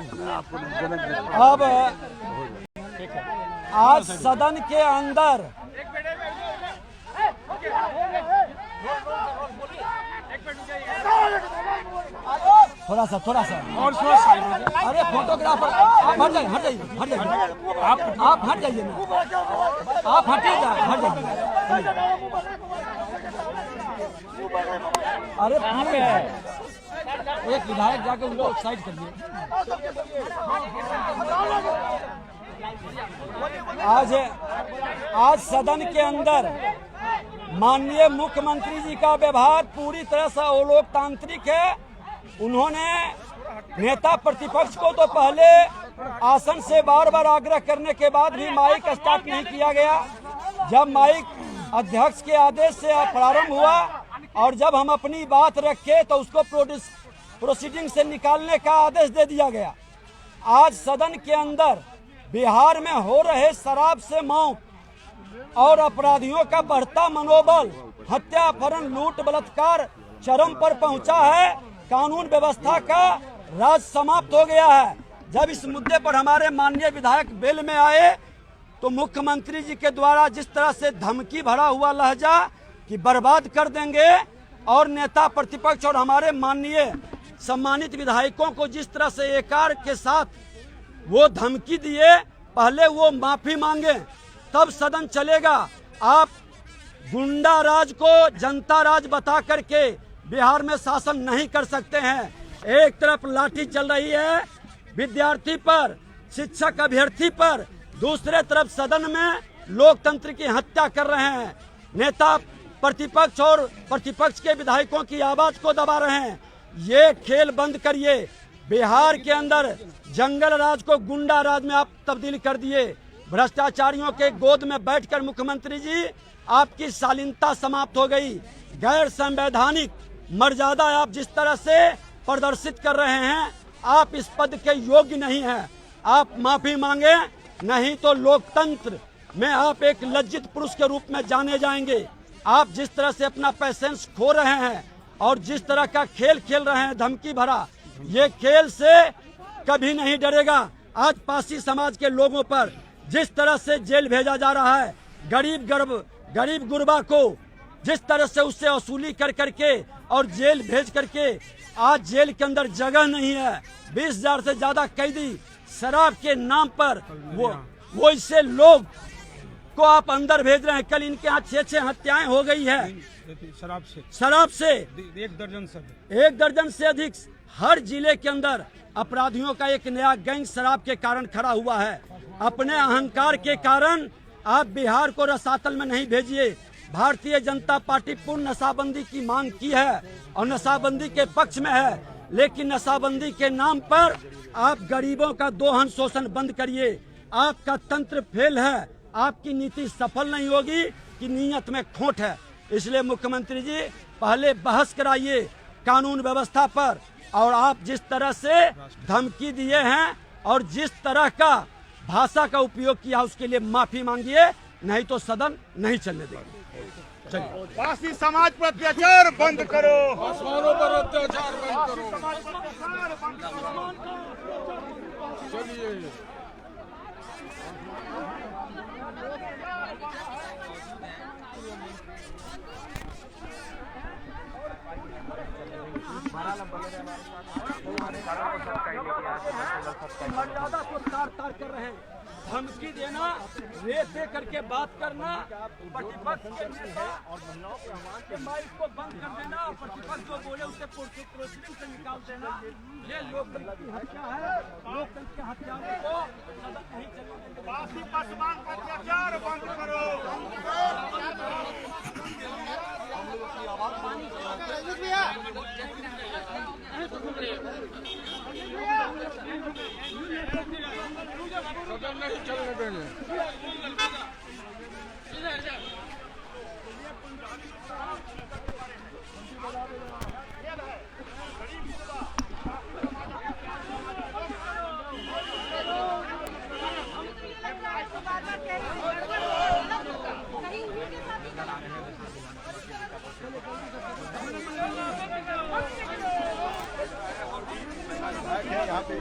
अब आज सदन के अंदर थोड़ा सा और अरे फोटोग्राफर आप हट जाइए आप हट जाइए ना, आप हटिएगा, हट जाइए। अरे एक विधायक जाके उनको साइड कर दिए। आज सदन के अंदर माननीय मुख्यमंत्री जी का व्यवहार पूरी तरह से अलोकतांत्रिक है। उन्होंने नेता प्रतिपक्ष को तो पहले आसन से बार बार आग्रह करने के बाद भी माइक स्टार्ट नहीं किया गया। जब माइक अध्यक्ष के आदेश से प्रारंभ हुआ और जब हम अपनी बात रखे तो उसको प्रोसीडिंग से निकालने का आदेश दे दिया गया। आज सदन के अंदर बिहार में हो रहे शराब से मौत और अपराधियों का बढ़ता मनोबल, हत्या, अपहरण, लूट, बलात्कार चरम पर पहुंचा है। कानून व्यवस्था का राज समाप्त हो गया है। जब इस मुद्दे पर हमारे माननीय विधायक बेल में आए तो मुख्यमंत्री जी के द्वारा जिस तरह से धमकी भरा हुआ लहजा कि बर्बाद कर देंगे और नेता प्रतिपक्ष और हमारे माननीय सम्मानित विधायकों को जिस तरह से एकार के साथ वो धमकी दिए, पहले वो माफी मांगे तब सदन चलेगा। आप गुंडा राज को जनता राज बता करके बिहार में शासन नहीं कर सकते हैं। एक तरफ लाठी चल रही है विद्यार्थी पर, शिक्षक अभ्यर्थी पर, दूसरे तरफ सदन में लोकतंत्र की हत्या कर रहे हैं। नेता प्रतिपक्ष और प्रतिपक्ष के विधायकों की आवाज को दबा रहे हैं। ये खेल बंद करिए। बिहार के अंदर जंगल राज को गुंडा राज में आप तब्दील कर दिए। भ्रष्टाचारियों के गोद में बैठकर मुख्यमंत्री जी आपकी शालीनता समाप्त हो गई। गैर संवैधानिक मर्यादा आप जिस तरह से प्रदर्शित कर रहे हैं, आप इस पद के योग्य नहीं हैं। आप माफी मांगे, नहीं तो लोकतंत्र में आप एक लज्जित पुरुष के रूप में जाने जाएंगे। आप जिस तरह से अपना पैसेंस खो रहे हैं और जिस तरह का खेल खेल रहे हैं धमकी भरा, ये खेल से कभी नहीं डरेगा। आज पासी समाज के लोगों पर जिस तरह से जेल भेजा जा रहा है, गरीब गुरबा को जिस तरह से उससे वसूली कर करके और जेल भेज करके, आज जेल के अंदर जगह नहीं है। 20,000 से ज्यादा कैदी शराब के नाम पर वो इससे लोग को आप अंदर भेज रहे हैं। कल इनके यहाँ 6 हत्याएं हो गई है शराब से 1 दर्जन से अधिक। हर जिले के अंदर अपराधियों का एक नया गैंग शराब के कारण खड़ा हुआ है। अपने अहंकार के कारण आप बिहार को रसातल में नहीं भेजिए। भारतीय जनता पार्टी पूर्ण नशाबंदी की मांग की है और नशाबंदी के पक्ष में है, लेकिन नशाबंदी के नाम पर आप गरीबों का दोहन शोषण बंद करिए। आपका तंत्र फेल है, आपकी नीति सफल नहीं होगी कि नीयत में खोट है। इसलिए मुख्यमंत्री जी पहले बहस कराइए कानून व्यवस्था पर, और आप जिस तरह से धमकी दिए हैं और जिस तरह का भाषा का उपयोग किया उसके लिए माफी मांगिए, नहीं तो सदन नहीं चलने देंगे। पासी समाज पर अत्याचार बंद करो, आसमानों पर अत्याचार बंद करो। चलिए मर्यादा को तार तार कर रहे हैं। धमकी देना, रेत दे करके बात करना, प्रतिपक्ष के नेता और महिलाओं के माइक को बंद कर देना, प्रतिपक्ष जो बोले उसे प्रोसीडिंग से निकाल देना, ये लोकतंत्र की हत्या है। लोकतंत्र के हत्याओं को सदन नहीं चलने देंगे। पासी पासवान पर अत्याचार बंद करो। सदन नहीं चलने देंगे। देखिए यहाँ पे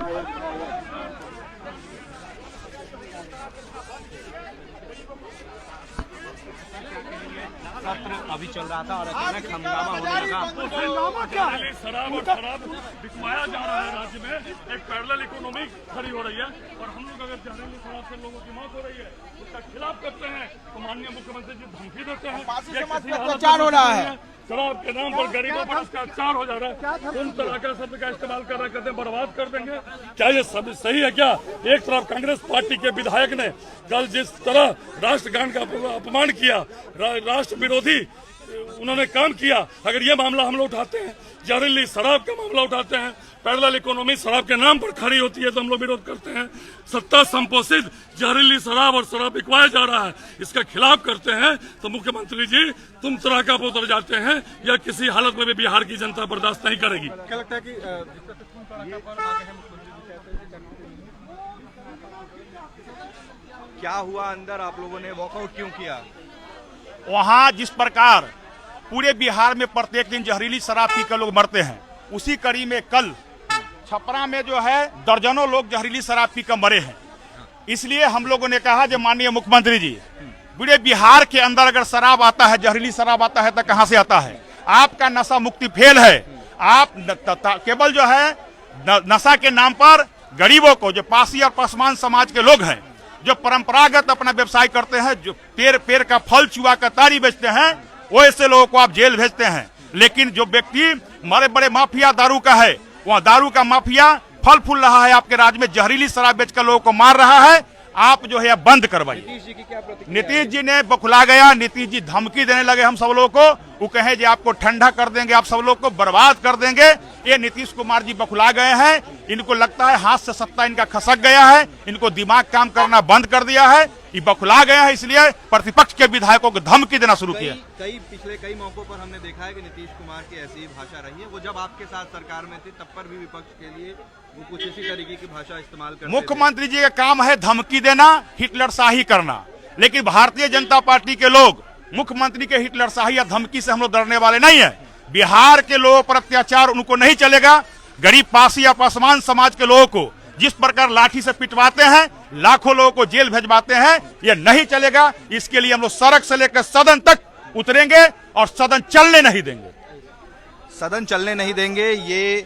सत्र अभी चल रहा था और अचानक हंगामा होने लगा। शराब और शराब बिकवाया जा रहा है राज्य में, एक पैरेलल इकोनॉमी खड़ी हो रही है और हम लोग अगर जहरीली शराब से लोगों की मौत हो रही है उसका खिलाफ करते हैं तो माननीय मुख्यमंत्री जी धमकी देते हैं। अत्याचार हो रहा है, शराब के नाम पर गरीबों पर उसका अत्याचार हो जा रहा है, उन तरह का शब्द का इस्तेमाल कर रहे कहते हैं बर्बाद कर देंगे। क्या ये सब सही है? क्या एक तरफ कांग्रेस पार्टी के विधायक ने कल जिस तरह राष्ट्रगान का अपमान किया, राष्ट्र विरोधी उन्होंने काम किया, अगर ये मामला हम लोग उठाते हैं, जहरीली शराब का मामला उठाते हैं, पैरेलल इकोनॉमी शराब के नाम पर खड़ी होती है तो हम लोग विरोध करते हैं। सत्ता संपोषित जहरीली शराब और शराब बिकवाया जा रहा है, इसका खिलाफ करते हैं तो मुख्यमंत्री जी तुम तराका पर उतर जाते हैं। यह किसी हालत में भी बिहार की जनता बर्दाश्त नहीं करेगी। क्या लगता है कि क्या हुआ अंदर, आप लोगों ने वॉकआउट क्यों किया? वहाँ जिस प्रकार पूरे बिहार में प्रत्येक दिन जहरीली शराब पीकर लोग मरते हैं, उसी कड़ी में कल छपरा में जो है दर्जनों लोग जहरीली शराब पीकर मरे हैं। इसलिए हम लोगों ने कहा जो माननीय मुख्यमंत्री जी, पूरे बिहार के अंदर अगर शराब आता है, जहरीली शराब आता है तो कहां से आता है? आपका नशा मुक्ति फेल है। आप केवल जो है नशा के नाम पर गरीबों को, जो पासी और पसमान समाज के लोग हैं, जो परंपरागत अपना व्यवसाय करते हैं, जो पेड़ का फल चुआ कर तारी बेचते हैं, वो ऐसे लोगों को आप जेल भेजते हैं। लेकिन जो व्यक्ति बड़े बड़े माफिया दारू का है, वहाँ दारू का माफिया फल फूल रहा है आपके राज्य में, जहरीली शराब बेचकर लोगों को मार रहा है। आप जो है बंद करवाइए। नीतीश जी की क्या प्रतिक्रिया? नीतीश जी ने बखुला गया, नीतीश जी धमकी देने लगे हम सब लोगों को। वो कहे जी आपको ठंडा कर देंगे, आप सब लोग को बर्बाद कर देंगे। ये नीतीश कुमार जी बखुला गए हैं। इनको लगता है हाथ से सत्ता इनका खसक गया है, इनको दिमाग काम करना बंद कर दिया है, ये बखुला गया है। इसलिए प्रतिपक्ष के विधायकों को धमकी देना शुरू किया। पिछले कई मौकों पर हमने देखा है कि नीतीश कुमार की ऐसी ही भाषा रही है। वो जब आपके साथ सरकार में थे तब पर भी विपक्ष के लिए वो कुछ इसी तरीके की भाषा इस्तेमाल करते थे। मुख्यमंत्री जी का काम है धमकी देना, हिटलरशाही करना। लेकिन भारतीय जनता पार्टी के लोग मुख्यमंत्री के हिटलरशाही या धमकी से हम लोग डरने वाले नहीं है। बिहार के लोगों पर अत्याचार उनको नहीं चलेगा। गरीब पासी या पसमान समाज के लोगों को जिस प्रकार लाठी से पिटवाते हैं, लाखों लोगों को जेल भेजवाते हैं, यह नहीं चलेगा। इसके लिए हम लोग सड़क से लेकर सदन तक उतरेंगे और सदन चलने नहीं देंगे। सदन चलने नहीं देंगे, ये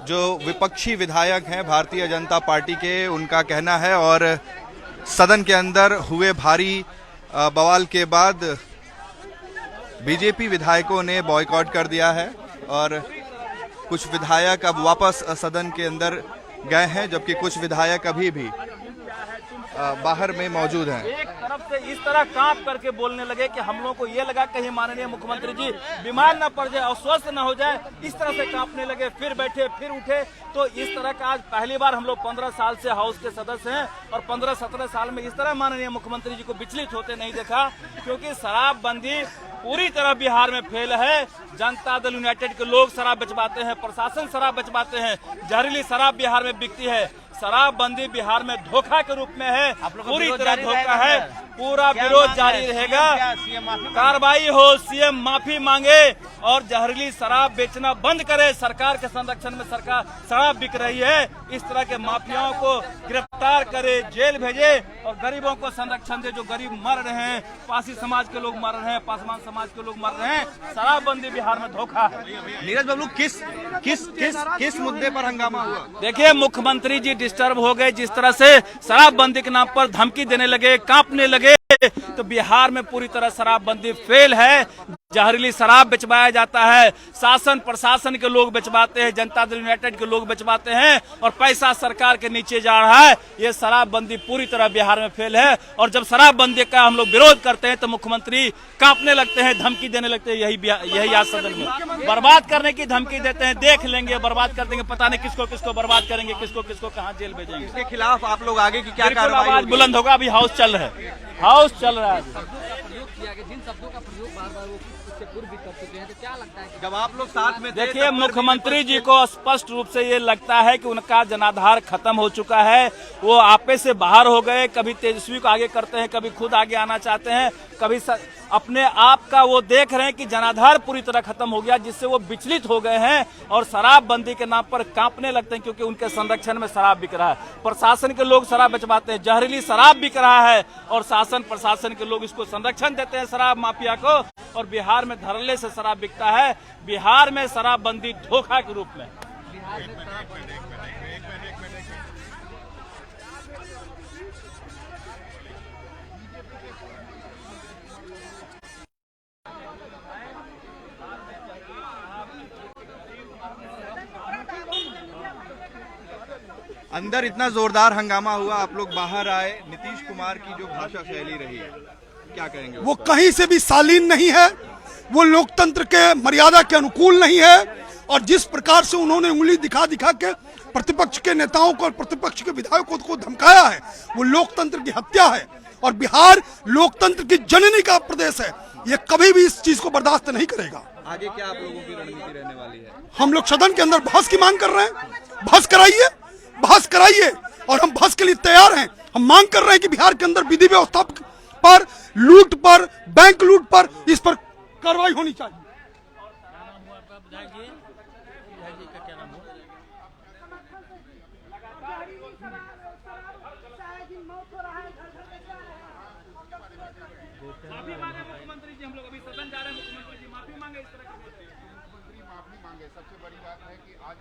जो विपक्षी विधायक हैं भारतीय जनता पार्टी के, उनका कहना है। और सदन के अंदर हुए भारी बवाल के बाद बीजेपी विधायकों ने बॉयकॉट कर दिया है और कुछ विधायक अब वापस सदन के अंदर गए हैं, जबकि कुछ विधायक अभी भी बाहर में मौजूद हैं। एक तरफ से इस तरह कांप करके बोलने लगे कि हम लोगों को ये लगा कहीं माननीय मुख्यमंत्री जी बीमार न पड़ जाए, अस्वस्थ न हो जाए, इस तरह से कांपने लगे। फिर बैठे, फिर उठे। तो इस तरह का आज पहली बार हम लोग 15 साल से हाउस के सदस्य हैं और 15-17 साल में इस तरह माननीय मुख्यमंत्री जी को विचलित होते नहीं देखा। क्योंकि शराबबंदी पूरी तरह बिहार में फेल है। जनता दल यूनाइटेड के लोग शराब बेचवाते हैं, प्रशासन शराब बेचवाते हैं, जहरीली शराब बिहार में बिकती है। शराबबंदी बिहार में धोखा के रूप में है, पूरी तरह धोखा है। पूरा विरोध जारी रहेगा, कार्रवाई हो, सीएम माफी मांगे और जहरीली शराब बेचना बंद करे। सरकार के संरक्षण में सरकार शराब बिक रही है, इस तरह के माफियाओं को गिरफ्तार करे, जेल भेजे और गरीबों को संरक्षण दे। जो गरीब मर रहे हैं, पासी समाज के लोग मर रहे हैं, पासवान समाज के लोग मर रहे हैं। शराबबंदी बिहार में धोखा है। नीरज बाबू, किस मुद्दे पर हंगामा हुआ? देखिए, मुख्यमंत्री जी डिस्टर्ब हो गए। जिस तरह से शराबबंदी के नाम पर धमकी देने लगे, कांपने लगे, तो बिहार में पूरी तरह शराबबंदी फेल है। जहरीली शराब बेचवाया जाता है, शासन प्रशासन के लोग बेचवाते हैं, जनता दल यूनाइटेड के लोग बेचवाते हैं और पैसा सरकार के नीचे जा रहा है। ये शराबबंदी पूरी तरह बिहार में फेल है। और जब शराबबंदी का हम लोग विरोध करते हैं तो मुख्यमंत्री कांपने लगते हैं, धमकी देने लगते हैं। यही आज सदन में बर्बाद करने की धमकी देते हैं। देख लेंगे, बर्बाद कर देंगे, पता नहीं किसको किसको बर्बाद करेंगे, किसको किसको कहाँ जेल भेजेंगे। इसके खिलाफ आप लोग आगे की क्या बिल्कुल कार्रवाई आवाज होगी? बुलंद होगा। अभी हाउस चल रहा है, हाउस चल रहा है। जिन शब्दों का प्रयोग बार बार वो पूर्व भी कर चुके हैं, तो क्या लगता है जब आप लोग साथ में थे, देखिए, तब पर भी मुख्यमंत्री जी को स्पष्ट रूप से ये लगता है कि उनका जनाधार खत्म हो चुका है। वो आपे से बाहर हो गए, कभी तेजस्वी को आगे करते हैं, कभी खुद आगे आना चाहते हैं, कभी अपने आप का वो देख रहे हैं कि जनाधार पूरी तरह खत्म हो गया, जिससे वो विचलित हो गए हैं और शराबबंदी के नाम पर कांपने लगते हैं, क्योंकि उनके संरक्षण में शराब बिक रहा है। प्रशासन के लोग शराब बेचवाते हैं, जहरीली शराब बिक रहा है और शासन प्रशासन के लोग इसको संरक्षण देते हैं शराब माफिया को, और बिहार में धड़ल्ले से शराब बिकता है। बिहार में शराबबंदी धोखा के रूप में। अंदर इतना जोरदार हंगामा हुआ, आप लोग बाहर आए, नीतीश कुमार की जो भाषा शैली रही है, क्या कहेंगे? वो कहीं से भी शालीन नहीं है, वो लोकतंत्र के मर्यादा के अनुकूल नहीं है, और जिस प्रकार से उन्होंने उंगली दिखा दिखा के प्रतिपक्ष के नेताओं को और प्रतिपक्ष के विधायकों को धमकाया है, वो लोकतंत्र की हत्या है। और बिहार लोकतंत्र की जननी का प्रदेश है, ये कभी भी इस चीज को बर्दाश्त नहीं करेगा। आगे क्या आप लोगों की रणनीति रहने वाली है? हम लोग सदन के अंदर बहस की मांग कर रहे हैं, बहस कराइए, बहस कराइए, और हम बहस के लिए तैयार हैं। हम मांग कर रहे हैं कि बिहार के अंदर विधि व्यवस्था पर, लूट पर, बैंक लूट पर, इस पर कार्रवाई होनी चाहिए। माफी मांगे मुख्यमंत्री जी, हम लोग अभी सदन जा रहे हैं, मुख्यमंत्री जी माफी मांगे इस तरह की। माफी मांगे। सबसे बड़ी बात है कि आज